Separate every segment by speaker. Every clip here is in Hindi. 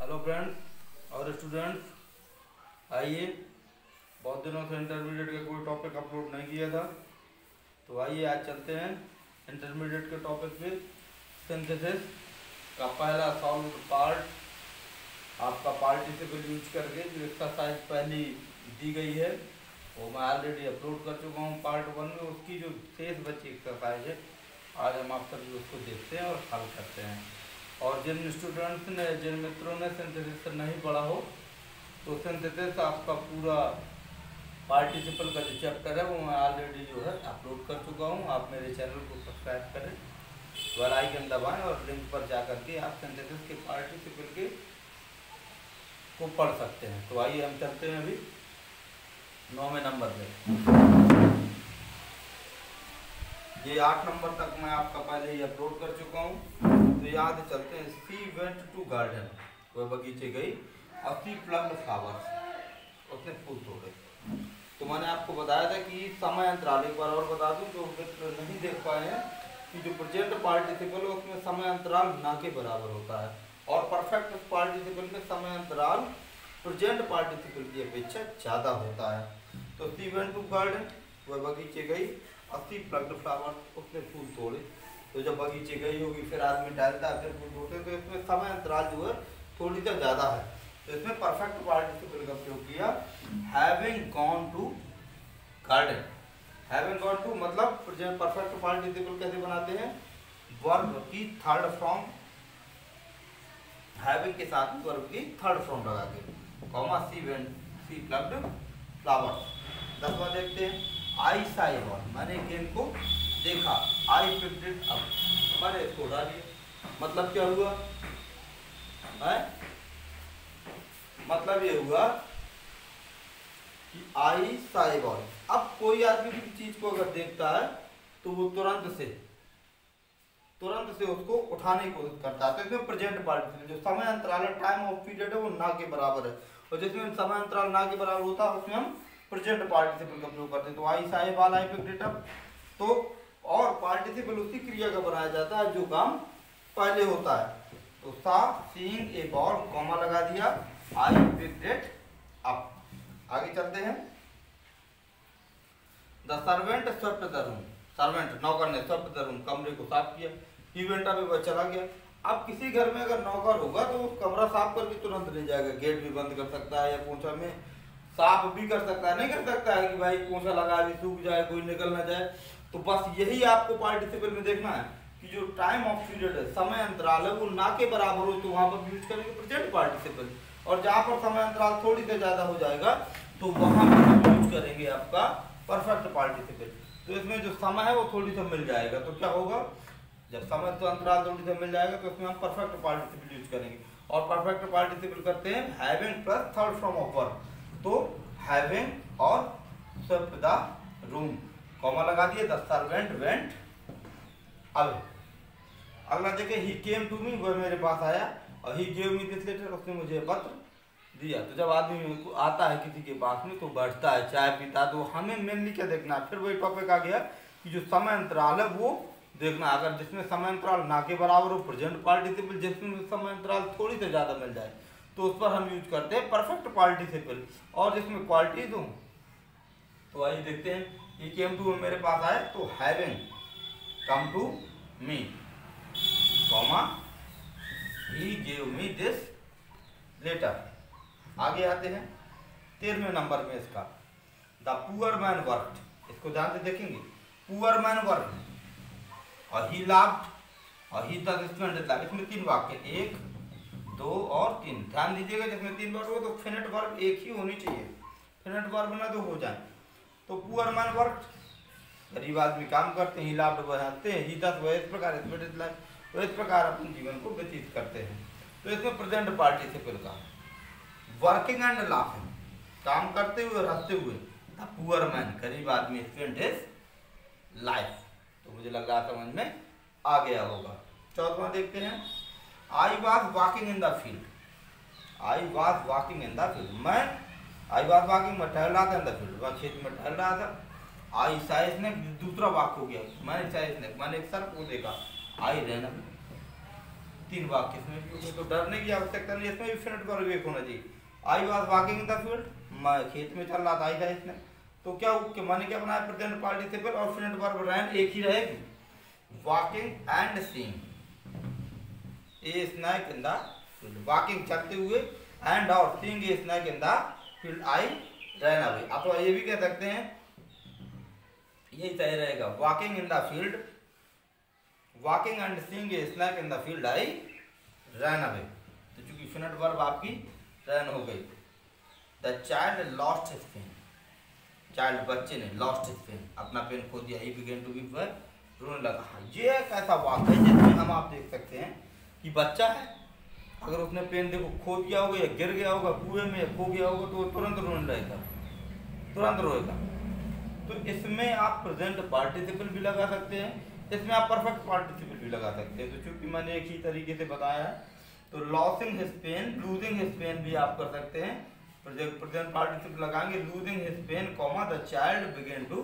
Speaker 1: हेलो फ्रेंड्स और स्टूडेंट्स, आइए। बहुत दिनों से इंटरमीडिएट का कोई टॉपिक अपलोड नहीं किया था, तो आइए आज चलते हैं इंटरमीडिएट के टॉपिक पे। सिंथेसिस का पहला सॉल्व पार्ट आपका पार्टिसिपल यूज करके जो एक्सरसाइज पहली दी गई है वो मैं ऑलरेडी अपलोड कर चुका हूँ पार्ट 1 में। उसकी जो शेष बची एक्सरसाइज है आज हम आप सभी उसको देखते हैं और हल करते हैं। और जिन स्टूडेंट्स ने, जिन मित्रों ने सिंथेसिस नहीं पढ़ा हो, तो सिंथेसिस आपका पूरा पार्टिसिपल का जो चैप्टर है वो मैं ऑलरेडी जो है अपलोड कर चुका हूँ। आप मेरे चैनल को सब्सक्राइब करें, बेल आइकन दबाएं और लिंक पर जा करके आप सिंथेसिस के पार्टिसिपल के को पढ़ सकते हैं। तो आइए हम चलते हैं अभी 9वें नंबर पे। ये 8 नंबर तक मैं आपका पहले ही अपलोड कर चुका हूँ। तो याद चलते हैं। सी वेंट टू गार्डन, वह बगीचे गई और सी प्लग्ड फ्लावर्स, उसने फूल तोड़े। तो मैंने आपको बताया था कि समय अंतराल, एक बार और बता दूं जो मित्र नहीं देख पाए हैं, कि जो प्रेजेंट पार्टिसिपल है उसमें समय अंतराल ना के बराबर होता है और परफेक्ट पार्टिसिपल में समय अंतराल प्रेजेंट पार्टिसिपल की अपेक्षा ज़्यादा होता है। तो सी वेंट टू गार्डन, वह बगीचे गई और सी प्लग्ड फ्लावर्स, उसने फूल तोड़े। तो जब बगीचे गई होगी फिर आदमी डालता है, फिर फूल तोड़ते, तो इसमें समय अंतराल जो है थोड़ी सा ज़्यादा है। तो इसमें परफेक्ट पार्टिसिपल का प्रयोग किया, having gone to garden. Having gone to मतलब प्रेजेंट परफेक्ट पार्टिसिपल कैसे बनाते हैं, वर्ब की थर्ड फॉर्म, हैविंग के साथ वर्ब की थर्ड फॉर्म लगा के, comma she went C plugged flowers. 10वां देखते हैं। आई सा ए बॉल, मैंने गेंद को देखा। आई पिक्ड इट अप, मैंने इसको उठा लिया। मतलब क्या हुआ है? मतलब ये हुआ कि आई सा ए बॉल। अब कोई आदमी किसी चीज को अगर देखता है तो वो तुरंत से उसको उठाने की कोशिश करता है। तो इसमें प्रेजेंट पार्टिसिपल जो समय अंतराल है, टाइम ऑफ पीरियड है, वो ना के बराबर है। और जिसमें समय अंतराल ना के बराबर होता है उसमें हम प्रेजेंट पार्टिसिपल का प्रयोग करते हैं। तो I saw a ball, I picked it up. तो और पार्टिसिपल उसी क्रिया का बनाया जाता है जो काम पहले होता है। तो सा सीइंग ए बॉल, कॉमा लगा दिया, आई पिक्ड इट अप। आगे चलते हैं। The servant swept the room, servant नौकर ने स्वेप्ट द रूम, कमरे को साफ किया। ही वेंट अवे, वह चला गया। अब किसी घर में अगर नौकर होगा तो वो कमरा साफ करके तुरंत नहीं जाएगा, गेट भी बंद कर सकता है या पोंछा में साफ भी कर सकता है। नहीं कर सकता है कि भाई पोंछा लगा भी सूख जाए, कोई निकल ना जाए। तो बस यही आपको पार्टिसिपल में देखना है कि जो टाइम ऑफ पीरियड है, समय अंतराल है, वो ना के बराबर हो तो वहां पर यूज करेंगे प्रेजेंट पार्टिसिपल। और जहां पर समय अंतराल थोड़ी से ज्यादा हो जाएगा तो वहां पर यूज करेंगे आपका परफेक्ट पार्टिसिपल। तो इसमें जो समय है वो थोड़ी सा मिल जाएगा। तो क्या होगा, जब समय तो अंतराल थोड़ी सा मिल जाएगा तो उसमें हम परफेक्ट पार्टिसिपल यूज करेंगे। और परफेक्ट पार्टिसिपल करते हैं having plus third form of verb. तो हैविंग और स्वेप्ट द रूम, कॉमा लगा दिए। The servant went away. अगला देखें, ही केम टू मी, वह मेरे पास आया। और he gave me this letter, उसने मुझे पत्र दिया। तो जब आदमी आता है किसी के पास में तो बैठता है, चाय पीता है, तो हमें मेनली क्या देखना है, फिर वही टॉपिक आ गया कि जो समय अंतराल है वो देखना। अगर जिसमें समय अंतराल ना के बराबर हो प्रेजेंट पार्टिसिपल, जिसमें समय अंतराल थोड़ी से ज्यादा मिल जाए तो उस पर हम यूज करते हैं परफेक्ट पार्टिसिपल। और जिसमें क्वालिटीज हो तो आइए देखते हैं। ही केम टू, मेरे पास आए, तो having come to me, comma he gave me this letter. आगे आते हैं 13वें नंबर में इसका, द पुअर मैन वर्कड। इसको ध्यान से देखेंगे, पुअर मैन वर्कड और ही लाफ्ड और ही थस स्पेंट इट लाइफ। इसमें 3 वाक्य, 1 2 और 3। ध्यान दीजिएगा, जिसमें 3 वर्ड हो तो फिनिट वर्ब एक ही होनी चाहिए, फिनिट वर्ब ना तो हो जाए। तो पुअर मैन वर्कड, गरीब आदमी काम करते हैं, ही लाफ्ड वह हंसते हैं, ही थस वह इस प्रकार स्पेंट इट लाइफ, तो इस प्रकार अपने जीवन को व्यतीत करते हैं। तो इसमें प्रेजेंट पार्टिसिपल का वर्किंग एंड लाफिंग, काम करते हुए और हंसते हुए। द पुअर मैन, गरीब आदमी, स्पेंट हिज लाइफ। तो मुझे लग रहा समझ में आ गया होगा। 14वां देखते हैं। I was walking in the field, I was walking in the field, I was walking, मैं टहल रहा था, इन द फील्ड, मैं खेत में टहल रहा था। आई सा स्नेक, दूसरा वाक्य हो गया, मैंने सा स्नेक, मैंने एक सर्प को देखा। आई रैन, 3 वाक्य इसमें भी हो गए, तो डरने की आवश्यकता नहीं, इसमें भी इन्फिनिट वर्ब एक होना चाहिए। I was walking in the field, मैं खेत में चल रहा था, आई था इसमें, तो क्या मैंने क्या बनाया, प्रेजेंट पार्टिसिपल और इन्फिनिट वर्ब रैन एक ही रहेगी, walking and seeing a snack in the field, walking चलते हुए, एंड और seeing a snack in the field, I ran away. आप ये भी कह सकते हैं, यही सही रहेगा, walking in the field, walking and seeing a snack in the field, I ran away. तो चूंकि इन्फिनिट वर्ब आपकी रैन हो गई। The child lost his pen, child बच्चे ने, लॉस्ट हिज पेन अपना पेन खो दिया, ही बिगेन टू वीप, रोने लगा। ये एक ऐसा वाक्य है जिसमें हम आप देख सकते हैं कि बच्चा है, अगर उसने पेन देखो खो दिया होगा या गिर गया होगा कुएं में या खो गया होगा तो तुरंत रोने लगेगा, तुरंत रोएगा। तो इसमें आप प्रेजेंट पार्टिसिपल भी लगा सकते हैं, इसमें आप परफेक्ट पार्टिसिपल भी लगा सकते हैं। तो चूंकि मैंने एक ही तरीके से बताया है, तो losing his pen, losing his pen भी आप कर सकते हैं, प्रेजेंट पार्टिसिपल लगाएंगे, losing his pen comma the child began to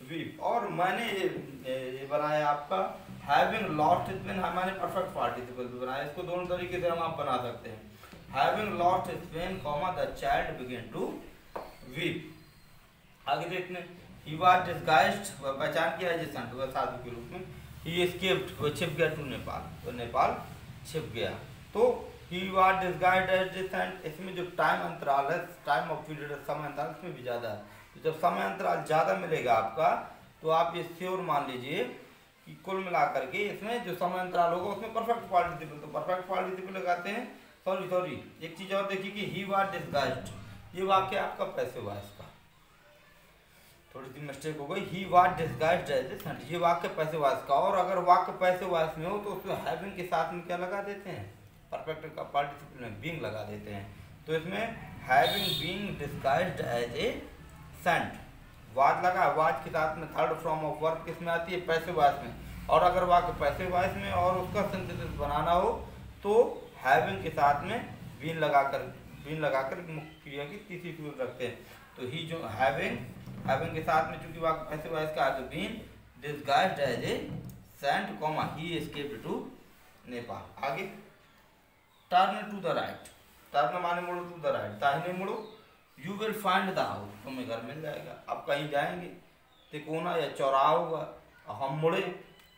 Speaker 1: weep. और मैंने ये बनाया आपका हैविंग लॉस्ट हिज पेन, मैंने परफेक्ट पार्टिसिपल भी बनाया, इसको दोनों तरीके से हम आप बना सकते हैं, having lost his pen comma the child began to weep. आगे देखते हैं, he was disguised, पहचान किया है जिस वह साधु के रूप में, he escaped, वह छिप गया टू नेपाल, तो नेपाल छिप गया। तो he was disguised as a saint, इसमें जो टाइम अंतराल है, टाइम ऑफ पीरियड, समय अंतराल इसमें भी ज़्यादा है, तो जब समय अंतराल ज़्यादा मिलेगा आपका, तो आप ये श्योर मान लीजिए कि कुल मिलाकर के इसमें जो समय अंतराल होगा उसमें परफेक्ट पार्टिसिपल, तो परफेक्ट पार्टिसिपल लगाते हैं। सॉरी एक चीज़ और देखिए कि he was disguised, ये वाक्य आपका पैसिव वॉइस का, थोड़ी सी मिस्टेक हो गई, he was disguised as a saint, ये वाक्य पैसिव वॉइस का। और अगर वाक्य पैसिव वॉइस में हो तो उसमें हैविंग के साथ में क्या लगा देते हैं, परफेक्ट का पार्टिसिपल में बीइंग लगा देते हैं। तो इसमें having being disguised as a saint, was लगा, वाज के साथ में थर्ड फॉर्म ऑफ वर्ब किस में आती है, पैसिव वॉइस में। और अगर वाक्य पैसिव वॉइस में और उसका सिंथेसिस बनाना हो तो हैविंग के साथ में बीइंग लगाकर मुख्य क्रिया की तीसरी सूरत रखते हैं। तो ही जो हैविंग के साथ में चूंकि वाक्य पैसिव वॉइस का है, तो being disguised as a saint comma he escaped to Nepal. आगे turn to the right, turn माने मुड़ो, टू द राइट दाहिने मुड़ो, you will find the house, तुम्हें घर मिल जाएगा। आप कहीं जाएंगे तिकोना या चौराहा होगा और हम मुड़े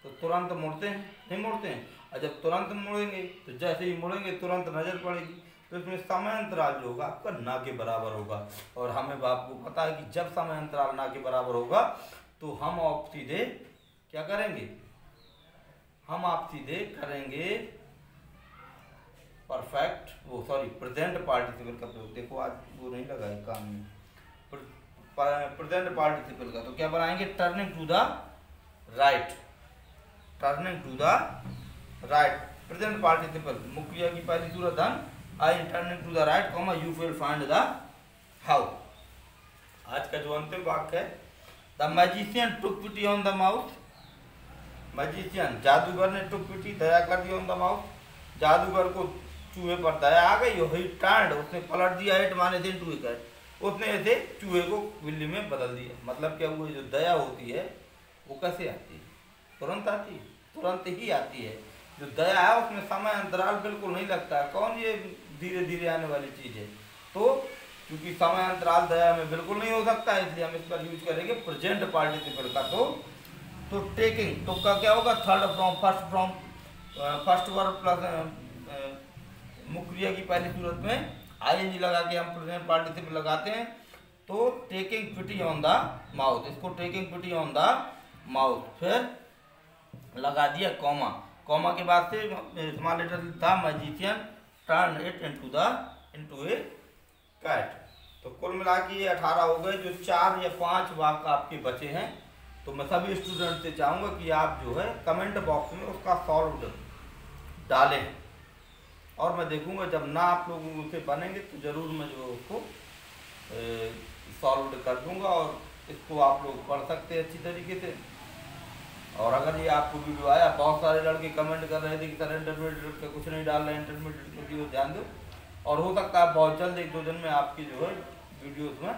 Speaker 1: तो तुरंत मुड़ते हैं, नहीं मुड़ते हैं, और जब तुरंत मुड़ेंगे तो जैसे ही मुड़ेंगे तुरंत नजर पड़ेगी। तो इसमें समय अंतराल जो होगा आपका ना के बराबर होगा, और हमें आपको पता है कि जब समय अंतराल ना के बराबर होगा तो हम आप सीधे क्या करेंगे, हम आप सीधे करेंगे परफेक्ट, प्रेजेंट पार्टिसिपल का प्रयोग। देखो आज वो नहीं लगा है काम में, प्रेजेंट पार्टिसिपल का, तो क्या बनाएंगे, turning to the right, turning to the right, present participle, मुख्य क्रिया की पहली सूरत धन, I turning to the right comma you will find the house. आज का जो अंतिम वाक्य है, the magician took pity on the mouth, magician जादूगर ने टुक पिटी दया कर दी ऑन द माउथ, जादूगर को चूहे पर दया आ गई, ही टर्न्ड, उसने पलट दिया, इट माने थे टू कैट, उसने ऐसे चूहे को बिल्ली में बदल दिया। मतलब क्या हुआ, जो दया होती है वो कैसे आती है, तुरंत आती है, तुरंत ही आती है। जो दया है उसमें समय अंतराल बिल्कुल नहीं लगता है, कौन ये धीरे धीरे आने वाली चीज है। तो क्योंकि समय अंतराल दया में बिल्कुल नहीं हो सकता, इसलिए हम इस पर यूज करेंगे प्रेजेंट पार्टिसिपल का। तो टेकिंग, तो का क्या होगा, third from, first verb plus मुख्य क्रिया की पहली सूरत में आईएनजी लगा के हम प्रेजेंट पार्टिसिपल लगाते हैं। तो taking pity on the mouth, इसको taking pity on the mouth, फिर लगा दिया कॉमा, कॉमा के बाद से स्मॉल लेटर था magician turn it into a cat. तो कुल मिला के ये 18 हो गए। जो 4 या 5 वाक्य आपके बचे हैं, तो मैं सभी स्टूडेंट से चाहूँगा कि आप जो है कमेंट बॉक्स में उसका सॉल्व डालें, और मैं देखूंगा जब ना आप लोग उसे बनेंगे तो ज़रूर मैं जो उसको सॉल्व कर दूंगा, और इसको आप लोग पढ़ सकते हैं अच्छी तरीके से। और अगर ये आपको वीडियो आया, बहुत सारे लड़के कमेंट कर रहे थे कि सर इंटरमीडिएट का कुछ नहीं डाल रहे, इंटरमीडिएट की वीडियो ध्यान दो, और हो सकता है बहुत जल्द 1-2 दिन में आपकी जो है वीडियोस में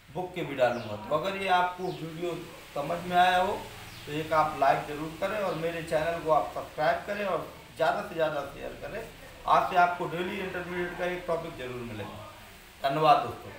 Speaker 1: बुक के भी डालूंगा। तो अगर ये आपको वीडियो समझ में आया हो तो एक आप लाइक ज़रूर करें, और मेरे चैनल को आप सब्सक्राइब करें, और ज़्यादा से ज़्यादा शेयर करें। आज से आपको डेली इंटरमीडिएट का एक टॉपिक जरूर मिलेगा। धन्यवाद दोस्तों।